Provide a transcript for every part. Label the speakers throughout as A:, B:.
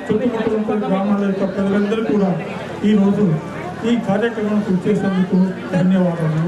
A: చుట్టుపక్కల గ్రామాల యొక్క ప్రజలందరూ కూడా ఈరోజు ఈ కార్యక్రమం కృషి చేసేందుకు ధన్యవాదాలు.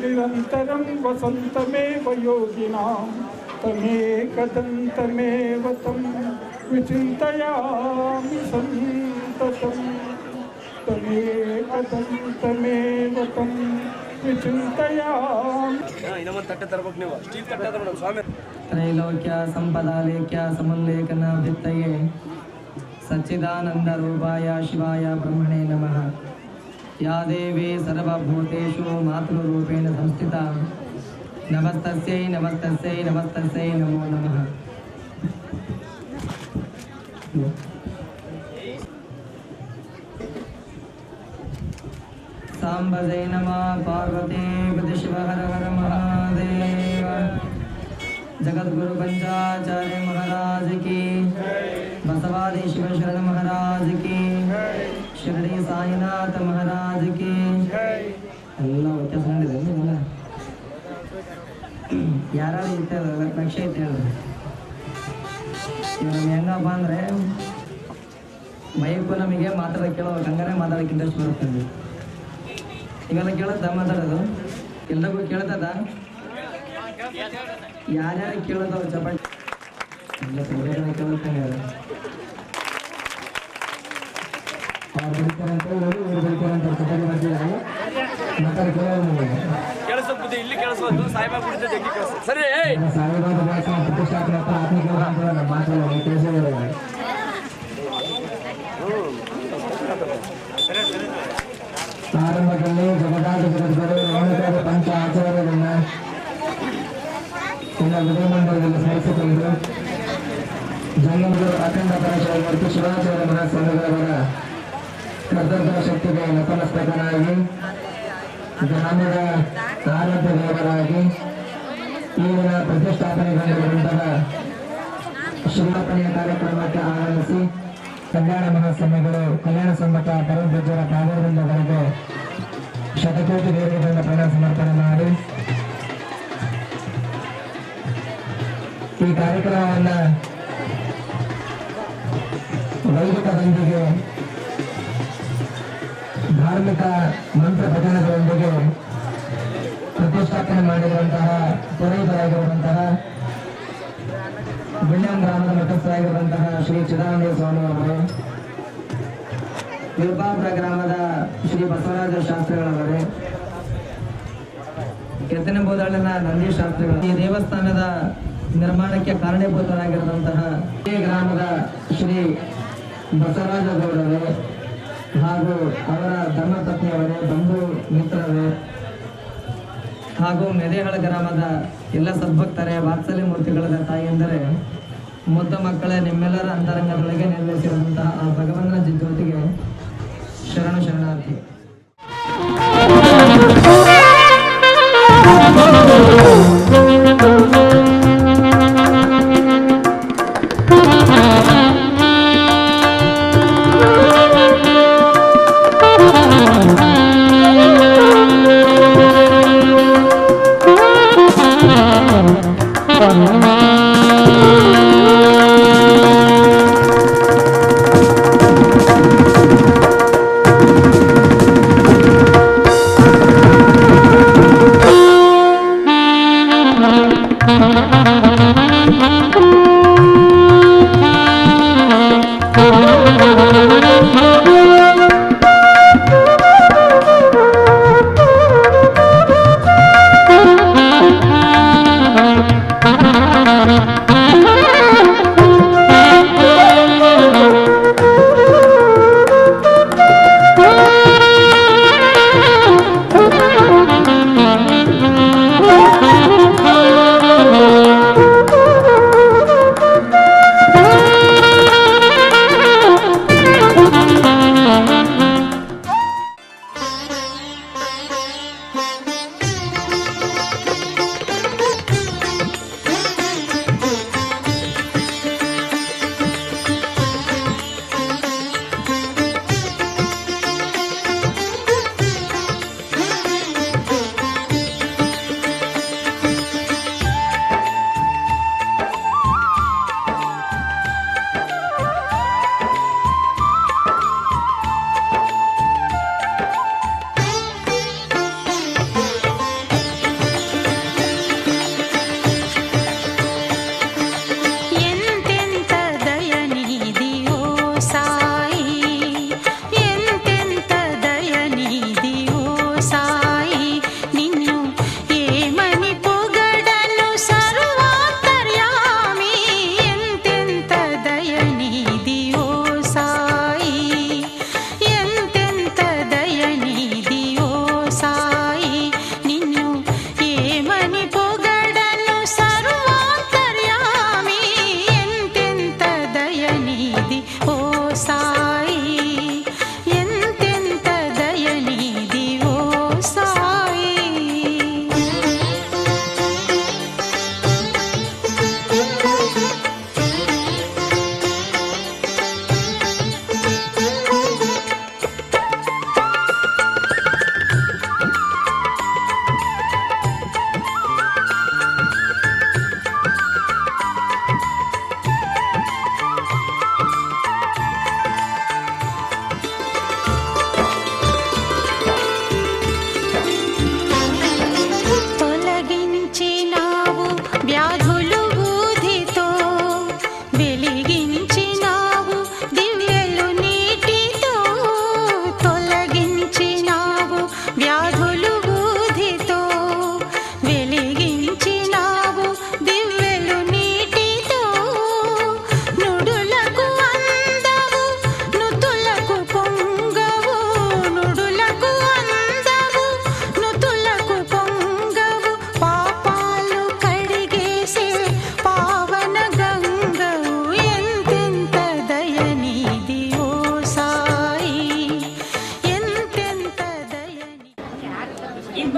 A: निरन्तरं वसन्तमेव योगिनां तमेकदन्तमेव तं विचिन्तयामि सन्ततं तमेकदन्तमेव तं विचिन्तयामि.
B: त्रैलोक्य संपदालेख्य समुल्लेखन भित्तये सच्चिदानंद रूपाय शिवाय ब्रह्मणे नमः. या देवी सर्वभूतेषु मातृरूपेण संस्थिता नमस्तस्यै नमस्तस्यै नमस्तस्यै नमो नमः. सांबजे नमः पार्वती पति शिव हर हर महादेव. जगद्गुरु पंचाचार्य महाराज की, बसवादी शिव शरण महाराज की, शिरडी साईनाथ महाराज की. ಎಲ್ಲ ವ್ಯತ್ಯಾಸ ಮಾಡಿದೆ. ಯಾರು ಇತ್ತು ಲಕ್ಷ ಐತೆ ಹೇಳಿದ್ರು. ಇವಾಗ ಹೆಂಗಪ್ಪ ಅಂದರೆ ಮೈಕು ನಮಗೆ ಮಾತಾಡೋಕೆ ಕೇಳೋಕೆ ಹಂಗಾರೆ ಮಾತಾಡೋಕೆ ಇಂಟ್ರೆಸ್ಟ್ ಬರುತ್ತೆ. ಇವೆಲ್ಲ ಕೇಳುತ್ತಾ ಮಾತಾಡೋದು ಎಲ್ಲರಿಗೂ ಕೇಳ್ತದ? ಯಾರ್ಯಾರು ಕೇಳೋದವ್ರು ಚಪಾಟಿ ಎಲ್ಲ ಕೇಳುತ್ತೆ.
C: ಪ್ರಾರಂಭದಲ್ಲಿ ಜಗದಾದ ಜಗದ್ಗುರು ರೇಣುಕಾದ ಪಂಚ ಆಚಾರ್ಯರನ್ನ ಎಲ್ಲ ವಿಧಿಮಂಡಲದಲ್ಲಿ ಸ್ಮರಿಸಿಕೊಂಡು ಜಂಗಮಗುರು ಅಖಂಡ ಪರಶುರಾಮ ಮತ್ತು ಶಿವಾಚಾರ್ಯ ಮಹಾಸ್ವಾಮಿಗಳವರ ಕರ್ತವ್ಯ ಶಕ್ತಿಗೆ ನತಮಸ್ತಕನಾಗಿ ಗ್ರಾಮದ ಆರಾಧ್ಯ ದೇವರಾಗಿ ಈಗಿನ ಪ್ರತಿಷ್ಠಾಪನೆಗೊಂಡಿರುವಂತಹ ಶಿಲಾಪನೆಯ ಕಾರ್ಯಕ್ರಮಕ್ಕೆ ಆಗಮಿಸಿ ಕಲ್ಯಾಣ ಮಹಾಸ್ವಾಮಿಗಳು ಕಲ್ಯಾಣ ಸಮ್ಮತ ಪರಮಪೂಜ್ಯರ ಪಾದವೃಂದವರೆಗೆ ಶತಕೋಟಿ ದೇವರುಗಳಿಂದ ಪ್ರಣಾಮ ಸಮರ್ಪಣೆ ಮಾಡಿ ಈ ಕಾರ್ಯಕ್ರಮವನ್ನು ವೈದಿಕದೊಂದಿಗೆ ಧಾರ್ಮಿಕ ಮಂತ್ರ ಭಜನೆಗಳೊಂದಿಗೆ ಪ್ರತಿಷ್ಠಾಪನೆ ಮಾಡಿರುವಂತಹ ಪುರೋಹಿತರಾಗಿರುವಂತಹ ಗುಣ್ಯಂ ಗ್ರಾಮದ ಮಠಸ್ಥರಾಗಿರುವಂತಹ ಶ್ರೀ ಚಿದಾನಂದ ಸ್ವಾಮಿ ಅವರು, ವಿಲ್ಪಾಪುರ ಗ್ರಾಮದ ಶ್ರೀ ಬಸವರಾಜ ಶಾಸ್ತ್ರಿಗಳವರೇ, ಕೆತ್ತನೆಬೋದಳ್ಳಿನ ನಂದಿ ಶಾಸ್ತ್ರಿಗಳು, ಈ ದೇವಸ್ಥಾನದ ನಿರ್ಮಾಣಕ್ಕೆ ಕಾರಣೀಭೂತರಾಗಿರುವಂತಹ ಈ ಗ್ರಾಮದ ಶ್ರೀ ಬಸವರಾಜ ಗೌಡರೇ ಹಾಗೂ ಅವರ ಧರ್ಮಪತ್ನಿಯವರೇ, ಬಂಧು ಮಿತ್ರರೇ ಹಾಗೂ ಮೆದೇಹಳ ಗ್ರಾಮದ ಎಲ್ಲ ಸದ್ಭಕ್ತರೇ, ವಾತ್ಸಲ್ಯ ಮೂರ್ತಿಗಳಾದ ತಾಯಿಯಂದರೆ ಮುದ್ದ ಮಕ್ಕಳೇ, ನಿಮ್ಮೆಲ್ಲರ ಅಂತರಂಗದೊಳಗೆ ನಿರ್ವಹಿಸಿರುವಂತಹ ಆ ಭಗವಂತನ ಜ್ಯೋತಿಗೆ ಶರಣು ಶರಣಾರ್ಥಿ.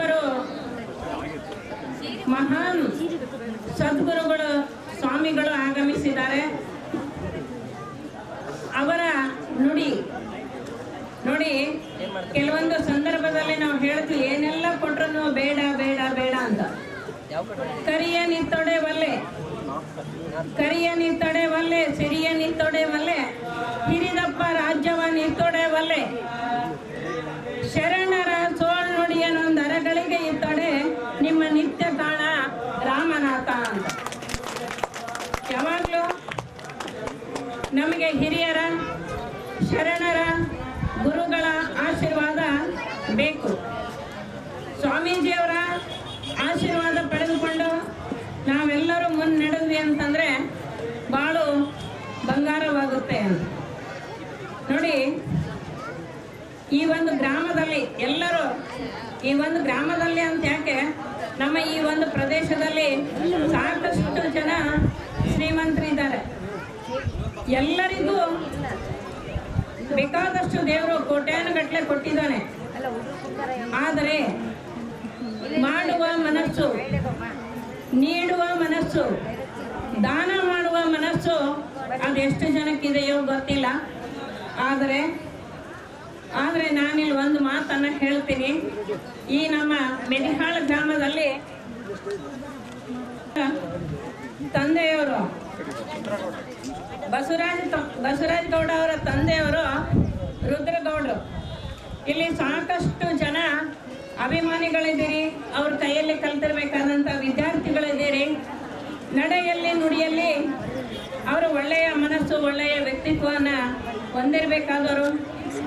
D: ಇಬ್ಬರು ಮಹಾನ್ ಸದ್ಗುರುಗಳು ಸ್ವಾಮಿಗಳು ಆಗಮಿಸಿದ್ದಾರೆ. ಅವರ ನುಡಿ ನೋಡಿ, ಕೆಲವೊಂದು ಸಂದರ್ಭದಲ್ಲಿ ನಾವು ಹೇಳ್ತೀವಿ ಏನೆಲ್ಲ ಕೊಟ್ರು ಬೇಡ ಬೇಡ ಬೇಡ ಅಂತ. ಕರಿಯ ನಿತ್ತೊಡೆ ಒಲ್ಲೆ, ಕರಿಯ ನಿತ್ತೊಡೆ ಒಲ್ಲೆ, ಸಿರಿಯ ನಿತ್ತೊಡೆ ಒಲ್ಲೆ, ಹಿರಿದಪ್ಪ ರಾಜ್ಯವ ನಿತ್ತೊಡೆ ಒಲ್ಲೆ, ಶರಣರ ಸೋಳ್ ನುಡಿಯನೊಂದರಗಳಿಗೆ ಇತ್ತೊಡೆ ನಿಮ್ಮ ನಿತ್ಯ ಕಾಣ ರಾಮನಾಥ ಅಂತ. ಯಾವಾಗಲೂ ನಮಗೆ ಹಿರಿಯರ, ಶರಣರ, ಗುರುಗಳ ಆಶೀರ್ವಾದ ಬೇಕು. ಸ್ವಾಮೀಜಿಯವರ ಆಶೀರ್ವಾದ ಪಡೆದುಕೊಂಡು ನಾವೆಲ್ಲರೂ ಮುನ್ನಡೆದ್ವಿ ಅಂತಂದರೆ ಬಾಳು ಬಂಗಾರವಾಗುತ್ತೆ ಅಂತ. ನೋಡಿ, ಈ ಒಂದು ಗ್ರಾಮದಲ್ಲಿ ಎಲ್ಲರೂ, ಈ ಒಂದು ಗ್ರಾಮದಲ್ಲಿ ಅಂತ ಯಾಕೆ, ನಮ್ಮ ಈ ಒಂದು ಪ್ರದೇಶದಲ್ಲಿ ಸಾಕಷ್ಟು ಜನ ಶ್ರೀಮಂತರಿದ್ದಾರೆ. ಎಲ್ಲರಿಗೂ ಬೇಕಾದಷ್ಟು ದೇವರು ಕೋಟ್ಯಾನುಗಟ್ಟಲೆ ಕೊಟ್ಟಿದ್ದಾನೆ. ಆದರೆ ಮಾಡುವ ಮನಸ್ಸು, ನೀಡುವ ಮನಸ್ಸು, ದಾನ ಮಾಡುವ ಮನಸ್ಸು ಅದೆಷ್ಟು ಜನಕ್ಕಿದೆಯೋ ಗೊತ್ತಿಲ್ಲ. ಆದರೆ ನಾನಿಲ್ಲಿ ಒಂದು ಮಾತನ್ನು ಹೇಳ್ತೀನಿ. ಈ ನಮ್ಮ ಮೆದಿಹಾಳ ಗ್ರಾಮದಲ್ಲಿ ತಂದೆಯವರು ಬಸವರಾಜ ಗೌಡ ಅವರ ತಂದೆಯವರು ರುದ್ರಗೌಡರು. ಇಲ್ಲಿ ಸಾಕಷ್ಟು ಜನ ಅಭಿಮಾನಿಗಳಿದ್ದೀರಿ, ಅವ್ರ ಕೈಯಲ್ಲಿ ಕಲ್ತಿರ್ಬೇಕಾದಂಥ ವಿದ್ಯಾರ್ಥಿಗಳಿದ್ದೀರಿ. ನಡೆಯಲ್ಲಿ ನುಡಿಯಲ್ಲಿ ಅವರು ಒಳ್ಳೆಯ ಮನಸ್ಸು, ಒಳ್ಳೆಯ ವ್ಯಕ್ತಿತ್ವವನ್ನು ಹೊಂದಿರಬೇಕಾದವರು,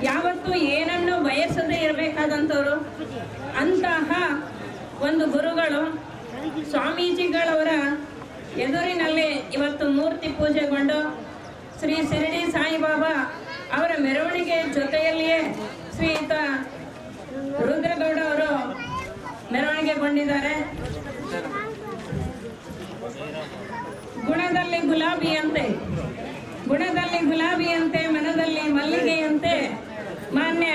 D: ಯಾವತ್ತೂ ಏನನ್ನು ಬಯಸದೇ ಇರಬೇಕಾದಂಥವ್ರು. ಅಂತಹ ಒಂದು ಗುರುಗಳು ಸ್ವಾಮೀಜಿಗಳವರ ಎದುರಿನಲ್ಲಿ ಇವತ್ತು ಮೂರ್ತಿ ಪೂಜೆಗೊಂಡು ಶ್ರೀ ಶಿರಡಿ ಸಾಯಿಬಾಬಾ ಅವರ ಮೆರವಣಿಗೆ ಜೊತೆಯಲ್ಲಿಯೇ ಶ್ರೀಯುತ ರುದ್ರಗೌಡ ಅವರು ಮೆರವಣಿಗೆಗೊಂಡಿದ್ದಾರೆ. ಗುಣದಲ್ಲಿ ಗುಲಾಬಿಯಂತೆ, ಗುಣದಲ್ಲಿ ಗುಲಾಬಿಯಂತೆ, ಮನದಲ್ಲಿ ಮಲ್ಲಿಗೆಯಂತೆ ಮಾನ್ಯ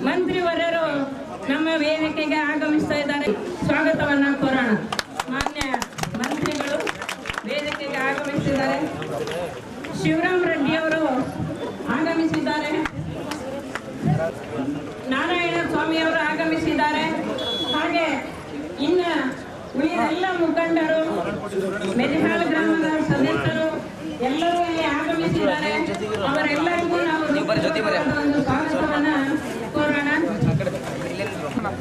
D: ಮಂತ್ರಿವರರು ನಮ್ಮ ವೇದಿಕೆಗೆ ಆಗಮಿಸ್ತಾ ಇದ್ದಾರೆ. ಸ್ವಾಗತವನ್ನ ಕೋರೋಣ. ಮಾನ್ಯ ಮಂತ್ರಿಗಳು ವೇದಿಕೆಗೆ ಆಗಮಿಸಿದ್ದಾರೆ. ಶಿವರಾಮ್ ರೆಡ್ಡಿ ಅವರು ಆಗಮಿಸಿದ್ದಾರೆ. ನಾರಾಯಣ ಸ್ವಾಮಿ ಅವರು ಆಗಮಿಸಿದ್ದಾರೆ. ಹಾಗೆ ಇನ್ನು ಉಳಿದೆಲ್ಲ ಮುಖಂಡರು, ಮೆದಿಹಾಳ ಗ್ರಾಮದ ಸದಸ್ಯರು ಎಲ್ಲರೂ ಇಲ್ಲಿ ಆಗಮಿಸಿದ್ದಾರೆ. ಅವರೆಲ್ಲರಿಗೂ ನಾವು ಒಂದು ಸ್ವಾಗತವನ್ನ ಕೋರೋಣ.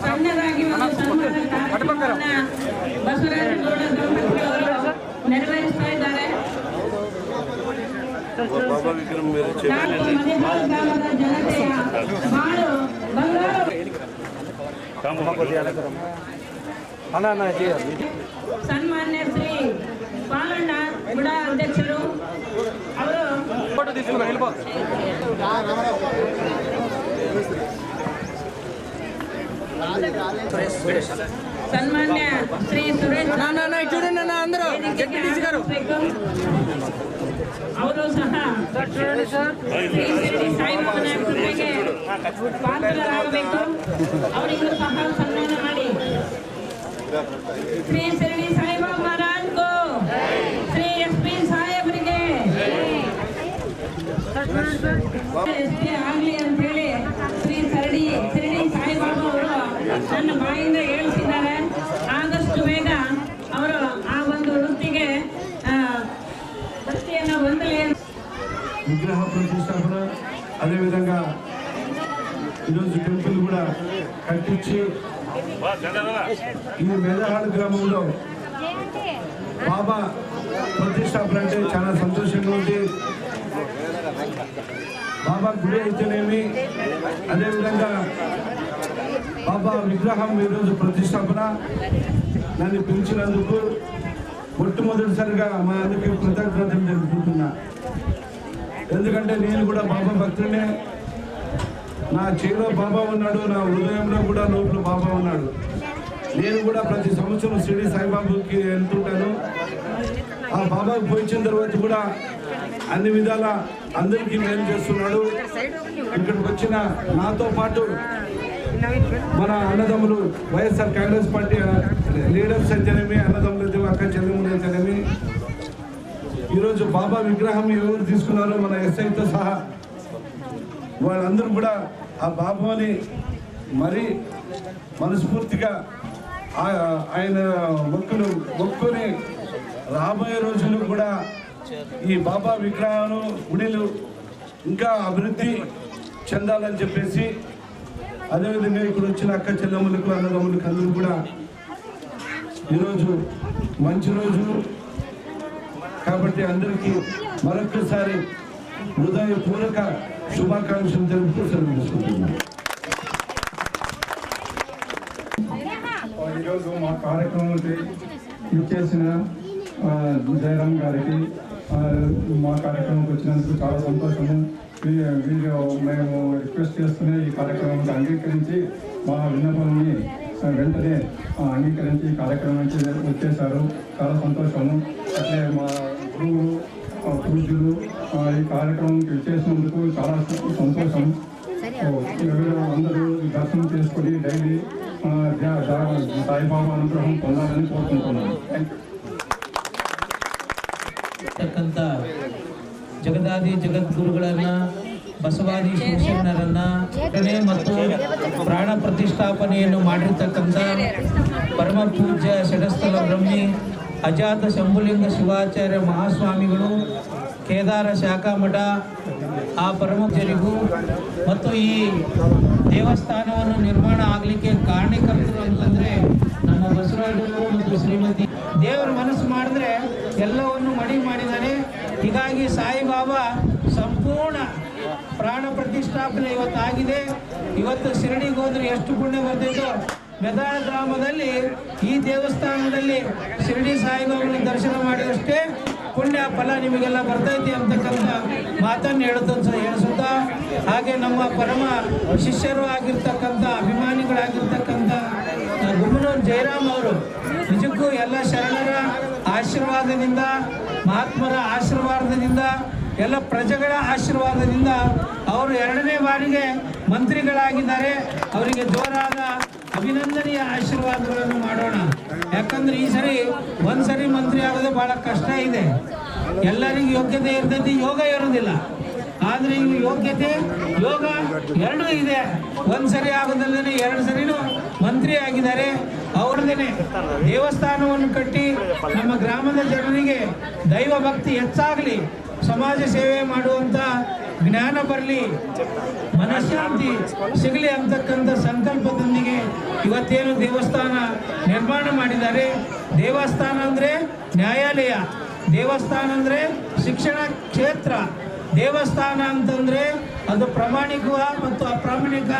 D: ಸಣ್ಣದಾಗಿ ಒಂದು ಸನ್ಮಾನ ಕಾರ್ಯಕ್ರಮವನ್ನ ಬಸವರಾಜ ಗೌಡ ದಂಪತಿಗಳು ನೆರವೇರಿಸ್ತಾ ಇದ್ದಾರೆ. ಮೆದಿಹಾಳ ಗ್ರಾಮದ ಜನತೆಯ ಬಾಳು ಬಂಗಾರ. ಸನ್ಮಾನ್ಯ ಶ್ರೀ ಪಾಲಣ್ಣ ಗುಡ ಅಧ್ಯಕ್ಷರು ಅವರು ಸನ್ಮಾನ್ಯ ಶ್ರೀ ಸುರೇಶ್ ಅವರು ಸಹ ಶ್ರೀ ಶಿರಡಿ ಸಾಯಿಬಾಬಾನ ಕೃಪೆಗೆ ಪಾತ್ರರಾಗಬೇಕು. ಅವರಿಗೂ ಸಹ ಸನ್ಮಾನ ಮಾಡಿ. ಶ್ರೀ ಶಿರಡಿ ಸಾಯಿಬಾಬಾ ಮಹಾರಾಜ್ ಕೋ, ಶ್ರೀ SP ಸಾಹೇಬರಿಗೆ SP ಆಗ್ಲಿ ಅಂತ ಹೇಳಿ ಶ್ರೀ ಶಿರಡಿ ಸಾಯಿಬಾಬಾ ಅವರು ನನ್ನ ಬಾಯಿಂದ ಹೇಳಿಸಿದ್ದಾರೆ. ಆದಷ್ಟು ಬೇಗ ಅವರು ಆ ಒಂದು ವೃತ್ತಿಗೆ ವೃತ್ತಿಯನ್ನು ಹೊಂದಲಿ.
A: విగ్రహ ప్రతిష్టాపన, అదేవిధంగా ఈరోజు టెంపుల్ కూడా కట్టించి ఈ మెదహాళ గ్రామంలో బాబా ప్రతిష్టాపన అంటే చాలా సంతోషంగా ఉంది. బాబా గుడి అయితేనేమి, అదేవిధంగా బాబా విగ్రహం ఈరోజు ప్రతిష్టాపన నన్ను పిలిచినందుకు మొట్టమొదటిసారిగా మా అందరికీ కృతజ్ఞతలు తెలుపుతున్నా. ఎందుకంటే నేను కూడా బాబా భక్తుడినే. నా చేతిలో బాబా ఉన్నాడు, నా హృదయంలో కూడా లోపల బాబా ఉన్నాడు. నేను కూడా ప్రతి సంవత్సరం షిరిడి సాయిబాబాకి వెళ్తుంటాను. ఆ బాబాకి పోయించిన తర్వాత కూడా అన్ని విధాల అందరికీ మేలు చేస్తున్నాడు. ఇక్కడికి వచ్చిన నాతో పాటు మన అన్నదమ్ములు వైఎస్ఆర్ కాంగ్రెస్ పార్టీ లీడర్స్ అయితేనేమి, అన్నదమ్ములు అక్క చెల్లెములు అయితేనేమి, ఈరోజు బాబా విగ్రహం ఎవరు తీసుకున్నారో మన ఎస్ఐతో సహా వాళ్ళందరూ కూడా ఆ బాబాని మరీ మనస్ఫూర్తిగా ఆయన మొక్కుని రాబోయే రోజుల్లో కూడా ఈ బాబా విగ్రహాలు గుడిలు ఇంకా అభివృద్ధి చెందాలని చెప్పేసి, అదేవిధంగా ఇక్కడ వచ్చిన అక్క చెల్లెములకు అన్నదమ్ములకు అందరూ కూడా ఈరోజు మంచి రోజు కాబట్టి అందరికీ మరొకసారి హృదయపూర్వక శుభాకాంక్షలు తెలుపుతూ సెలవు తీసుకుంటున్నాను.
E: ఈరోజు మా కార్యక్రమానికి ఇచ్చేసిన జయరామ్ గారికి మా కార్యక్రమంకి వచ్చినందుకు చాలా సంతోషము. వీరు మేము రిక్వెస్ట్ చేస్తూనే ఈ కార్యక్రమానికి అంగీకరించి మా విన్నపాన్ని వెంటనే అంగీకరించి ఈ కార్యక్రమానికి వచ్చేశారు. చాలా సంతోషము. అట్లే మా గురువులు పూజ్యులు ఈ కార్యక్రమంకి చేసినందుకు చాలా సంతోషం. అందరూ దర్శనం చేసుకొని డైలీ సాయిబాబా అనుగ్రహం పొందాలని కోరుకుంటున్నాను. Thank
F: you. ಜಗದಾದಿ ಜಗದ್ಗುರುಗಳನ್ನ ಬಸವಾದಿ ಶಿವಶರಣರನ್ನ ಮತ್ತು ಪ್ರಾಣ ಪ್ರತಿಷ್ಠಾಪನೆಯನ್ನು ಮಾಡಿರ್ತಕ್ಕಂಥ ಪರಮ ಪೂಜ್ಯ ಷಡಸ್ಥಲ ಬ್ರಹ್ಮಿ ಅಜಾತ ಶಂಭುಲಿಂಗ ಶಿವಾಚಾರ್ಯ ಮಹಾಸ್ವಾಮಿಗಳು, ಕೇದಾರ ಶಾಖಾ ಮಠ ಆ ಪರಮಪೂಜ್ಯರಿಗೂ ಮತ್ತು ಈ ದೇವಸ್ಥಾನವನ್ನು ನಿರ್ಮಾಣ ಆಗಲಿಕ್ಕೆ ಕಾರಣಕರ್ತರು ಅಂತಂದರೆ ನಮ್ಮ ಬಸವರಾಜರು ಮತ್ತು ಶ್ರೀಮತಿ. ದೇವರ ಮನಸ್ಸು ಮಾಡಿದ್ರೆ ಎಲ್ಲವನ್ನು ಮಡಿ ಮಾಡಿದ್ದಾನೆ. ಹೀಗಾಗಿ ಸಾಯಿಬಾಬಾ ಸಂಪೂರ್ಣ ಪ್ರಾಣ ಪ್ರತಿಷ್ಠಾಪನೆ ಇವತ್ತಾಗಿದೆ. ಇವತ್ತು ಶಿರಡಿಗೆ ಹೋದ್ರೆ ಎಷ್ಟು ಪುಣ್ಯ ಬರ್ತಿತ್ತು. ಮೆದಾಳ ಗ್ರಾಮದಲ್ಲಿ ಈ ದೇವಸ್ಥಾನದಲ್ಲಿ ಶಿರಡಿ ಸಾಯಿಬಾಬನ ದರ್ಶನ ಮಾಡಿದಷ್ಟೇ ಪುಣ್ಯ ಫಲ ನಿಮಗೆಲ್ಲ ಬರ್ತೈತಿ ಅಂತಕ್ಕಂಥ ಮಾತನ್ನು ಹೇಳಿಸುತ್ತಾ, ಹಾಗೆ ನಮ್ಮ ಪರಮ ಶಿಷ್ಯರು ಆಗಿರ್ತಕ್ಕಂಥ ಅಭಿಮಾನಿಗಳಾಗಿರ್ತಕ್ಕಂಥ ಗುಮ್ಮನೂರು ಜಯರಾಮ್ ಅವರು ನಿಜಕ್ಕೂ ಎಲ್ಲ ಶರಣರ ಆಶೀರ್ವಾದದಿಂದ, ಮಹಾತ್ಮರ ಆಶೀರ್ವಾದದಿಂದ, ಎಲ್ಲ ಪ್ರಜೆಗಳ ಆಶೀರ್ವಾದದಿಂದ ಅವರು 2ನೇ ಬಾರಿಗೆ ಮಂತ್ರಿಗಳಾಗಿದ್ದಾರೆ. ಅವರಿಗೆ ಜೋರಾದ ಅಭಿನಂದನೆಯ ಆಶೀರ್ವಾದಗಳನ್ನು ಮಾಡೋಣ. ಯಾಕಂದ್ರೆ ಈ ಸರಿ ಒಂದ್ಸರಿ ಮಂತ್ರಿ ಆಗೋದು ಬಹಳ ಕಷ್ಟ ಇದೆ. ಎಲ್ಲರಿಗೂ ಯೋಗ್ಯತೆ ಇರ್ತೈತಿ, ಯೋಗ ಇರೋದಿಲ್ಲ. ಆದ್ರೆ ಈಗ ಯೋಗ್ಯತೆ ಯೋಗ ಎರಡೂ ಇದೆ. ಒಂದ್ಸರಿ ಆಗೋದಲ್ಲದೆ 2 ಸರಿನೂ ಮಂತ್ರಿ ಆಗಿದ್ದಾರೆ. ಅವ್ರದೇನೆ ದೇವಸ್ಥಾನವನ್ನು ಕಟ್ಟಿ ನಮ್ಮ ಗ್ರಾಮದ ಜನರಿಗೆ ದೈವ ಭಕ್ತಿ ಹೆಚ್ಚಾಗಲಿ, ಸಮಾಜ ಸೇವೆ ಮಾಡುವಂತ ಜ್ಞಾನ ಬರಲಿ, ಮನಃಶಾಂತಿ ಸಿಗಲಿ ಅಂತಕ್ಕಂಥ ಸಂಕಲ್ಪದೊಂದಿಗೆ ಇವತ್ತೇನು ದೇವಸ್ಥಾನ ನಿರ್ಮಾಣ ಮಾಡಿದ್ದಾರೆ. ದೇವಸ್ಥಾನ ಅಂದರೆ ನ್ಯಾಯಾಲಯ, ದೇವಸ್ಥಾನ ಅಂದರೆ ಶಿಕ್ಷಣ ಕ್ಷೇತ್ರ, ದೇವಸ್ಥಾನ ಅಂತಂದರೆ ಅದು ಪ್ರಾಮಾಣಿಕ ಮತ್ತು ಅಪ್ರಾಮಾಣಿಕ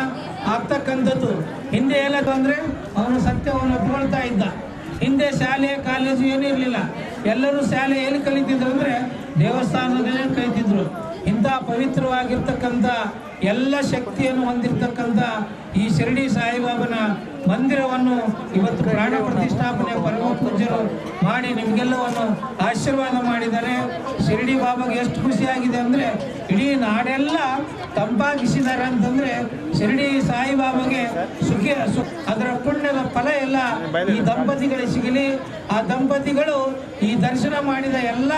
F: ಆಗ್ತಕ್ಕಂಥದ್ದು. ಹಿಂದೆ ಏನದು ಅಂದರೆ ಅವನು ಸತ್ಯವನ್ನು ಒಪ್ಕೊಳ್ತಾ ಇದ್ದ. ಹಿಂದೆ ಶಾಲೆ ಕಾಲೇಜು ಏನೂ ಇರಲಿಲ್ಲ. ಎಲ್ಲರೂ ಶಾಲೆ ಎಲ್ಲಿ ಕಲಿತಿದ್ರು ಅಂದರೆ ದೇವಸ್ಥಾನದಲ್ಲೇ ಕಲಿತಿದ್ರು. ಇಂಥ ಪವಿತ್ರವಾಗಿರ್ತಕ್ಕಂಥ ಎಲ್ಲ ಶಕ್ತಿಯನ್ನು ಹೊಂದಿರತಕ್ಕಂಥ ಈ ಶಿರಡಿ ಸಾಯಿಬಾಬನ ಮಂದಿರವನ್ನು ಇವತ್ತು ಪ್ರಾಣ ಪ್ರತಿಷ್ಠಾಪನೆ ಪರಮ ಪೂಜ್ಯರು ಮಾಡಿ ನಿಮಗೆಲ್ಲವನ್ನು ಆಶೀರ್ವಾದ ಮಾಡಿದ್ದಾರೆ. ಶಿರಡಿ ಬಾಬಾಗೆ ಎಷ್ಟು ಖುಷಿಯಾಗಿದೆ ಅಂದರೆ ಇಡೀ ನಾಡೆಲ್ಲ ತಂಪಾಗಿಸಿದ್ದಾರೆ ಅಂತಂದರೆ ಶಿರಡಿ ಸಾಯಿಬಾಬಾಗೆ ಅದರ ಪುಣ್ಯದ ಫಲ ಎಲ್ಲ ಈ ದಂಪತಿಗಳಿಗೆ ಸಿಗಲಿ. ಆ ದಂಪತಿಗಳು ಈ ದರ್ಶನ ಮಾಡಿದ ಎಲ್ಲ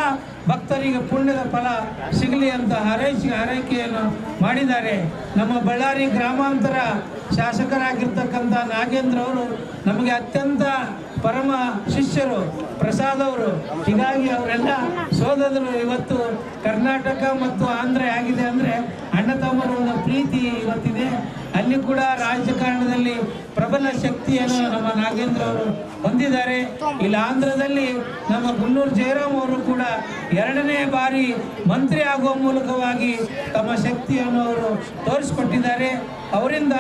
F: ಭಕ್ತರಿಗೆ ಪುಣ್ಯದ ಫಲ ಸಿಗಲಿ ಅಂತ ಹಾರೈಕೆಯನ್ನು ಮಾಡಿದ್ದಾರೆ. ನಮ್ಮ ಬಳ್ಳಾರಿ ಗ್ರಾಮಾಂತರ ಶಾಸಕರಾಗಿರ್ತಕ್ಕಂಥ ನಾಗೇಂದ್ರ ಅವರು ನಮಗೆ ಅತ್ಯಂತ ಪರಮ ಶಿಷ್ಯರು, ಪ್ರಸಾದ್ ಅವರು. ಹೀಗಾಗಿ ಅವರೆಲ್ಲ ಸೋದರರು ಇವತ್ತು ಕರ್ನಾಟಕ ಮತ್ತು ಆಂಧ್ರ ಆಗಿದೆ ಅಂದರೆ ಅಣ್ಣ ತಮ್ಮರ ಒಂದು ಪ್ರೀತಿ ಇವತ್ತಿದೆ. ಅಲ್ಲಿ ಕೂಡ ರಾಜಕಾರಣದಲ್ಲಿ ಪ್ರಬಲ ಶಕ್ತಿಯನ್ನು ನಮ್ಮ ನಾಗೇಂದ್ರ ಅವರು ಹೊಂದಿದ್ದಾರೆ. ಇಲ್ಲಿ ಆಂಧ್ರದಲ್ಲಿ ನಮ್ಮ ಗುನ್ನೂರು ಜಯರಾಮ್ ಅವರು ಕೂಡ 2ನೇ ಬಾರಿ ಮಂತ್ರಿ ಆಗುವ ಮೂಲಕವಾಗಿ ತಮ್ಮ ಶಕ್ತಿಯನ್ನು ಅವರು ತೋರಿಸಿಕೊಟ್ಟಿದ್ದಾರೆ. ಅವರಿಂದ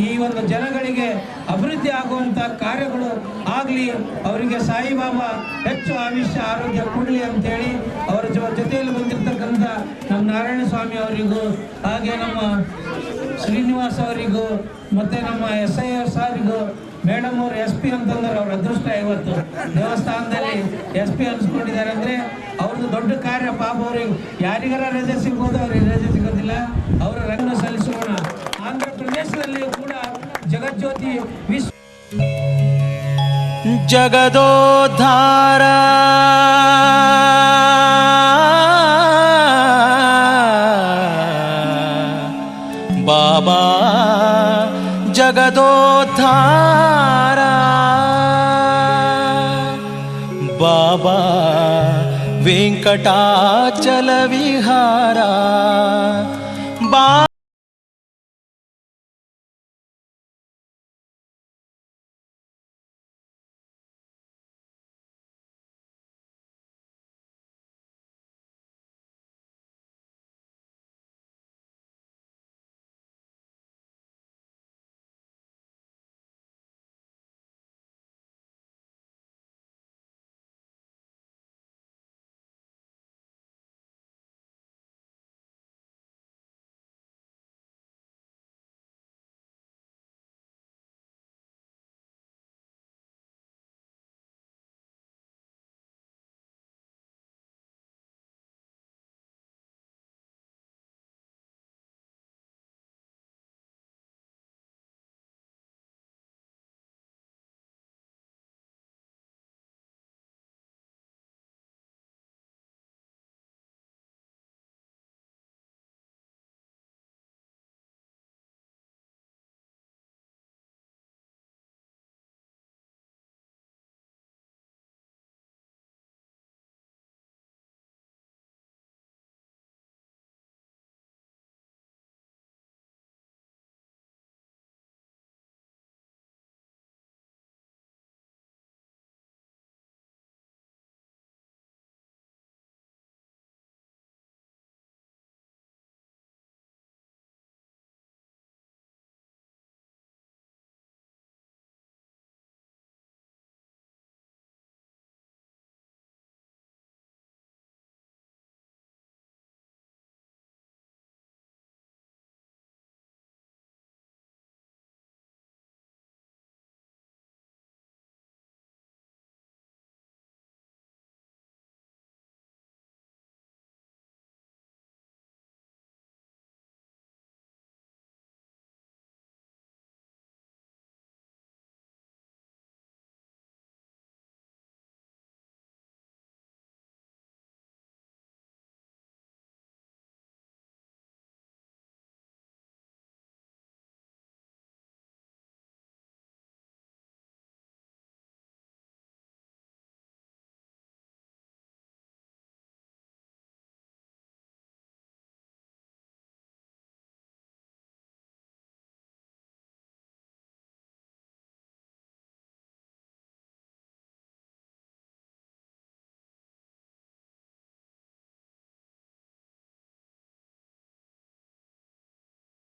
F: ಈ ಒಂದು ಜನಗಳಿಗೆ ಅಭಿವೃದ್ಧಿ ಆಗುವಂಥ ಕಾರ್ಯಗಳು ಆಗಲಿ, ಅವರಿಗೆ ಸಾಯಿಬಾಬಾ ಹೆಚ್ಚು ಆಯುಷ್ಯ ಆರೋಗ್ಯ ಕೊಡಲಿ ಅಂತೇಳಿ ಅವರ ಜೊತೆಯಲ್ಲಿ ಬಂದಿರತಕ್ಕಂಥ ನಮ್ಮ ನಾರಾಯಣ ಸ್ವಾಮಿ ಅವರಿಗೂ, ಹಾಗೆ ನಮ್ಮ ಶ್ರೀನಿವಾಸ್ ಅವರಿಗೂ, ಮತ್ತು ನಮ್ಮ SIR ಸಾರಿಗೂ, ಮೇಡಮ್ ಅವರು SP ಅಂತಂದ್ರೆ ಅವ್ರ ಅದೃಷ್ಟ. ಇವತ್ತು ದೇವಸ್ಥಾನದಲ್ಲಿ SP ಅನ್ಸ್ಕೊಂಡಿದ್ದಾರೆ ಅಂದರೆ ಅವ್ರದ್ದು ದೊಡ್ಡ ಕಾರ್ಯ. ಪಾಪ ಅವ್ರಿಗೆ ಯಾರಿಗಾರ ರಜೆ ಸಿಗ್ಬೋದು, ಅವ್ರಿಗೆ ರಜೆ ಸಿಗೋದಿಲ್ಲ. ಅವರ ರಂಗ ಸಲ್ಲಿಸೋಣ. ಆಂಧ್ರ ಪ್ರದೇಶದಲ್ಲಿ ಕೂಡ ಜಗಜ್ಯೋತಿ ವಿಶ್ವ
G: ಜಗದೋದ್ಧಾರ ಬಾಬಾ ಜಗದೋದ್ಧಾರ ಬಾಬಾ ವೆಂಕಟಾಚಲ ವಿಹಾರ ಬಾ